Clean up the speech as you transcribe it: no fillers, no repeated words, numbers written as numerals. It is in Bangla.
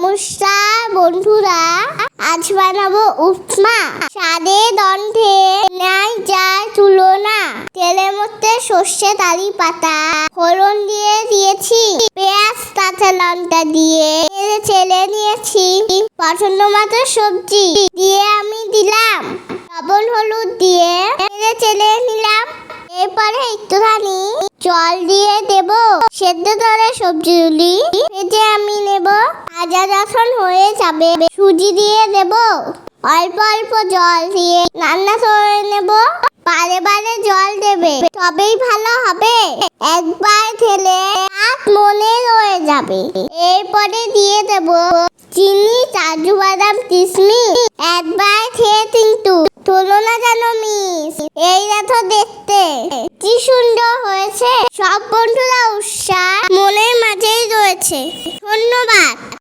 নমস্কার বন্ধুরা, আজ বানাবো উপমা। স্বাদে গন্ধে নাই যার তুলনা। তেলের মধ্যে সর্ষে কারি পাতা ফোড়ন দিয়ে দিয়েছি, পেঁয়াজ কাঁচা লঙ্কা দিয়ে ছেলে নিয়েছি। পছন্দ মতো সবজি দিয়ে আমি দিলাম, লবণ হলুদ দিয়ে ছেলে নিলাম। এরপরে একটুখানি জল দিয়ে দেব। সেদ্ধ করে সবজিগুলি ভেজে আমি নেব। ভাজা যখন হয়ে যাবে সুজি দিয়ে দেব। অল্প অল্প জল দিয়ে রান্না করে নেব। বারে বারে জল দেবে, তবেই ভালো হবে। একবার খেলে হাত মনে রয়ে যাবে। এরপরে দিয়ে দেব চিনি, কাজু বাদাম, কিশমিশ। একবার খেয়ে কিন্তু তুলনা যেন মিস। এই দেখো দেখতে কি সুন্দর হয়েছে। সব বন্ধুরা উৎসাহ মনের মাঝেই রয়েছে। ধন্যবাদ।